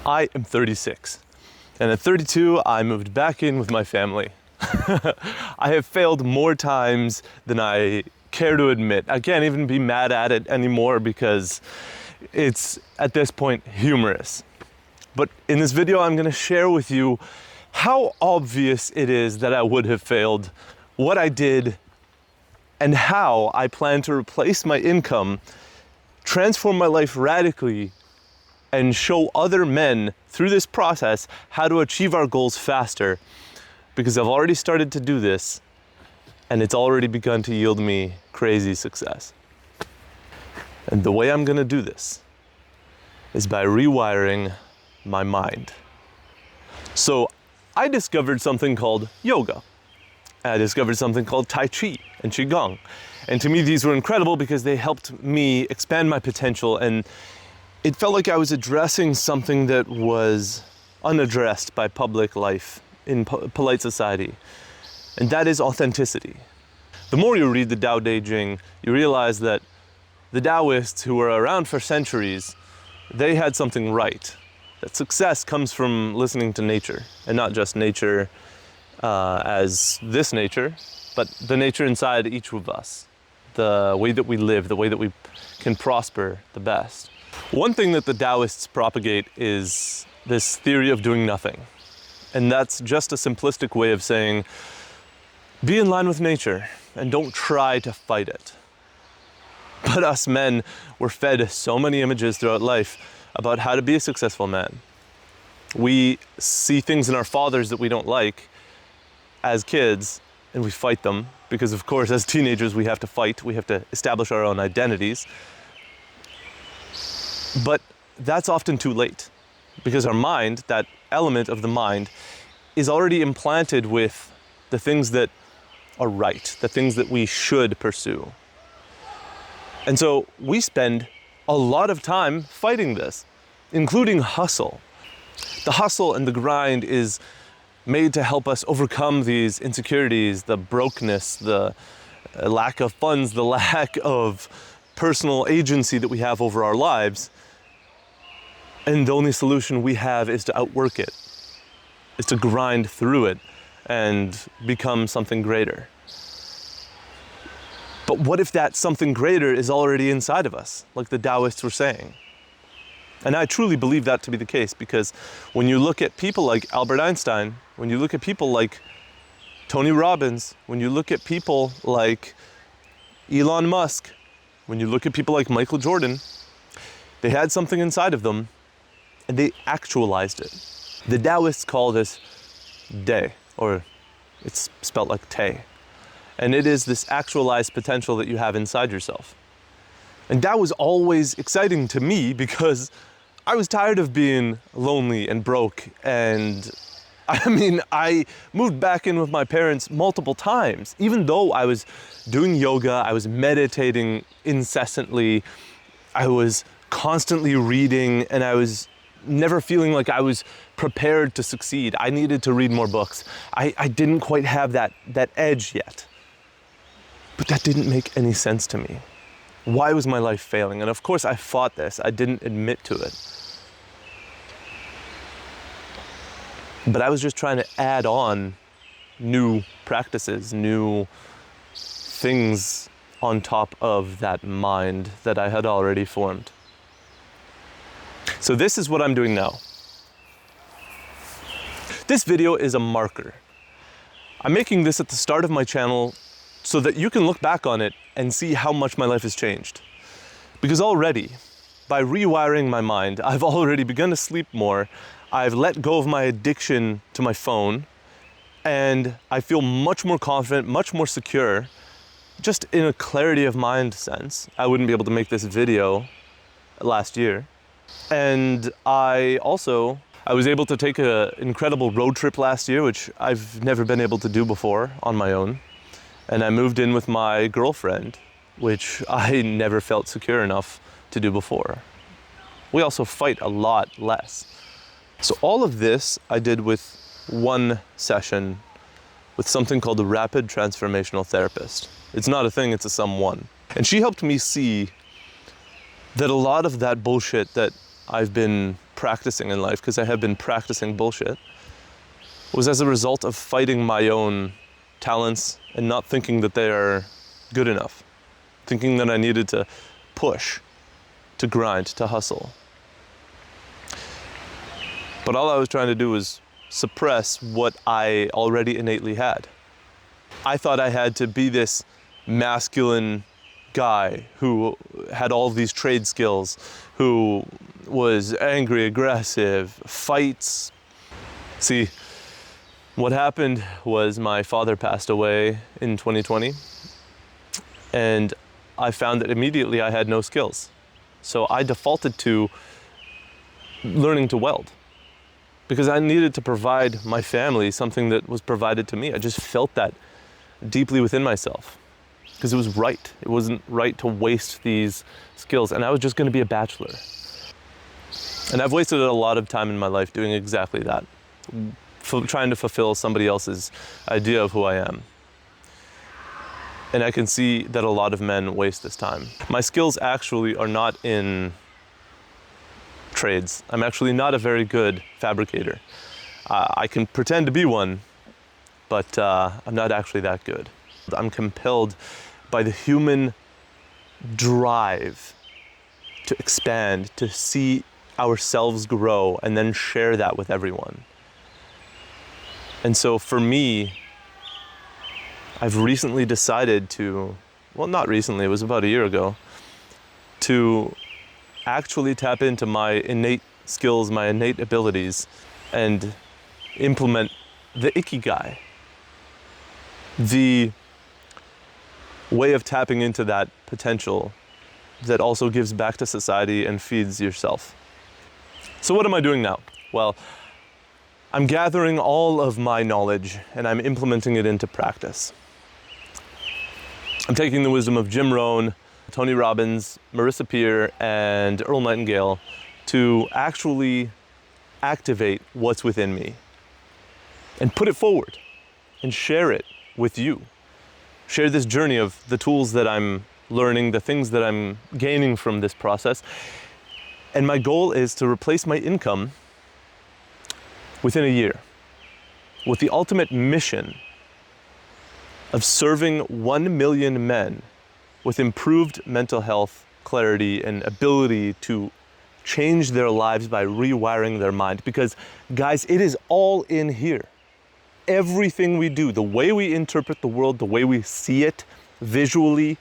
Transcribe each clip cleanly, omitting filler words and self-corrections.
I am 36, and at 32, I moved back in with my family. I have failed more times than I care to admit. I can't even be mad at it anymore because it's, at this point, humorous. But in this video, I'm gonna share with you how obvious it is that I would have failed, what I did, and how I plan to replace my income, transform my life radically, and show other men through this process how to achieve our goals faster. Because I've already started to do this, and it's already begun to yield me crazy success. And the way I'm gonna do this is by rewiring my mind. So I discovered something called yoga. I discovered something called Tai Chi and Qigong. And to me, these were incredible because they helped me expand my potential, and it felt like I was addressing something that was unaddressed by public life in polite society, and that is authenticity. The more you read the Tao Te Ching, you realize that the Taoists who were around for centuries, they had something right. That success comes from listening to nature, and not just nature as this nature, but the nature inside each of us, the way that we live, the way that we can prosper the best. One thing that the Taoists propagate is this theory of doing nothing. And that's just a simplistic way of saying, be in line with nature and don't try to fight it. But us men were fed so many images throughout life about how to be a successful man. We see things in our fathers that we don't like as kids, and we fight them because, of course, as teenagers we have to fight, we have to establish our own identities. But that's often too late because our mind, that element of the mind, is already implanted with the things that are right, the things that we should pursue. And so we spend a lot of time fighting this, including hustle. The hustle and the grind is made to help us overcome these insecurities, the brokenness, the lack of funds, the lack of personal agency that we have over our lives. And the only solution we have is to outwork it, is to grind through it and become something greater. But what if that something greater is already inside of us, like the Taoists were saying? And I truly believe that to be the case, because when you look at people like Albert Einstein, when you look at people like Tony Robbins, when you look at people like Elon Musk, when you look at people like Michael Jordan, they had something inside of them and they actualized it. The Taoists call this De, or it's spelled like Te. And it is this actualized potential that you have inside yourself. And that was always exciting to me because I was tired of being lonely and broke. And I moved back in with my parents multiple times. Even though I was doing yoga, I was meditating incessantly, I was constantly reading, and I was never feeling like I was prepared to succeed. I needed to read more books. I didn't quite have that edge yet. But that didn't make any sense to me. Why was my life failing? And of course I fought this. I didn't admit to it. But I was just trying to add on new practices, new things on top of that mind that I had already formed. So this is what I'm doing now. This video is a marker. I'm making this at the start of my channel so that you can look back on it and see how much my life has changed. Because already, by rewiring my mind, I've already begun to sleep more, I've let go of my addiction to my phone, and I feel much more confident, much more secure, just in a clarity of mind sense. I wouldn't be able to make this video last year. And I was able to take an incredible road trip last year, which I've never been able to do before on my own. And I moved in with my girlfriend, which I never felt secure enough to do before. We also fight a lot less. So all of this I did with one session with something called a rapid transformational therapist. It's not a thing, it's a someone. And she helped me see that a lot of that bullshit that I've been practicing in life, because I have been practicing bullshit, was as a result of fighting my own talents and not thinking that they are good enough. Thinking that I needed to push, to grind, to hustle. But all I was trying to do was suppress what I already innately had. I thought I had to be this masculine guy who had all these trade skills, who was angry, aggressive, fights. See, what happened was my father passed away in 2020, and I found that immediately I had no skills. So I defaulted to learning to weld, because I needed to provide my family something that was provided to me. I just felt that deeply within myself, because it was right. It wasn't right to waste these skills, and I was just going to be a bachelor. And I've wasted a lot of time in my life doing exactly that, trying to fulfill somebody else's idea of who I am. And I can see that a lot of men waste this time. My skills actually are not in trades. I'm actually not a very good fabricator. I can pretend to be one, but I'm not actually that good. I'm compelled by the human drive to expand, to see ourselves grow, and then share that with everyone. And so for me, I've recently decided to, well, not recently, it was about a year ago, to actually tap into my innate skills, my innate abilities, and implement the ikigai, the way of tapping into that potential that also gives back to society and feeds yourself. So what am I doing now? Well, I'm gathering all of my knowledge and I'm implementing it into practice. I'm taking the wisdom of Jim Rohn, Tony Robbins, Marissa Peer, and Earl Nightingale to actually activate what's within me and put it forward and share it with you. Share this journey of the tools that I'm learning, the things that I'm gaining from this process. And my goal is to replace my income within a year with the ultimate mission of serving 1 million men with improved mental health, clarity, and ability to change their lives by rewiring their mind. Because guys, it is all in here. Everything we do, the way we interpret the world, the way we see it visually,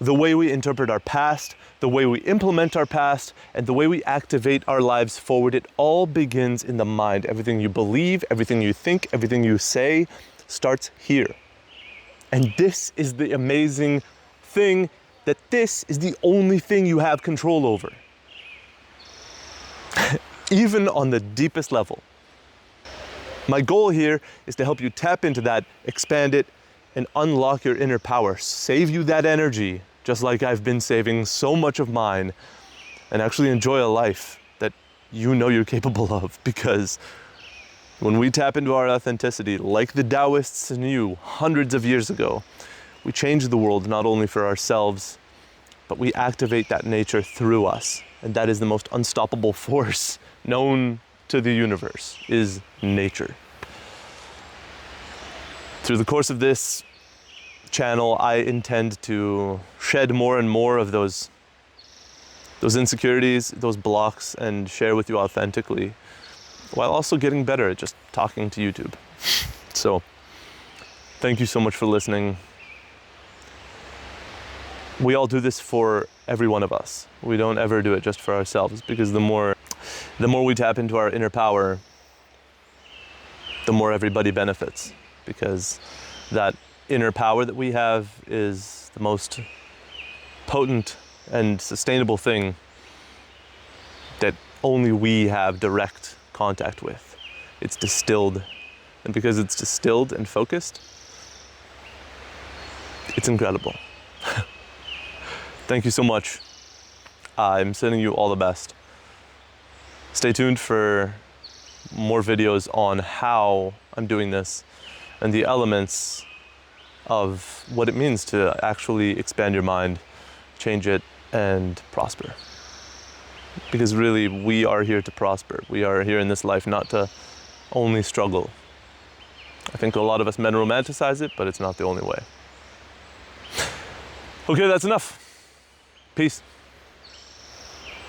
the way we interpret our past, the way we implement our past, and the way we activate our lives forward, it all begins in the mind. Everything you believe, everything you think, everything you say starts here. And this is the amazing thing, that this is the only thing you have control over. Even on the deepest level. My goal here is to help you tap into that, expand it, and unlock your inner power. Save you that energy, just like I've been saving so much of mine, and actually enjoy a life that you know you're capable of. Because when we tap into our authenticity, like the Taoists knew hundreds of years ago, we change the world not only for ourselves, but we activate that nature through us. And that is the most unstoppable force known to the universe, is nature. Through the course of this channel, I intend to shed more and more of those insecurities, those blocks, and share with you authentically, while also getting better at just talking to YouTube. So, thank you so much for listening. We all do this for every one of us. We don't ever do it just for ourselves, because the more we tap into our inner power, the more everybody benefits, because that inner power that we have is the most potent and sustainable thing that only we have direct contact with. It's distilled, and because it's distilled and focused, it's incredible. Thank you so much. I'm sending you all the best. Stay tuned for more videos on how I'm doing this and the elements of what it means to actually expand your mind, change it, and prosper. Because really, we are here to prosper. We are here in this life not to only struggle. I think a lot of us men romanticize it, but it's not the only way. Okay, that's enough. Peace.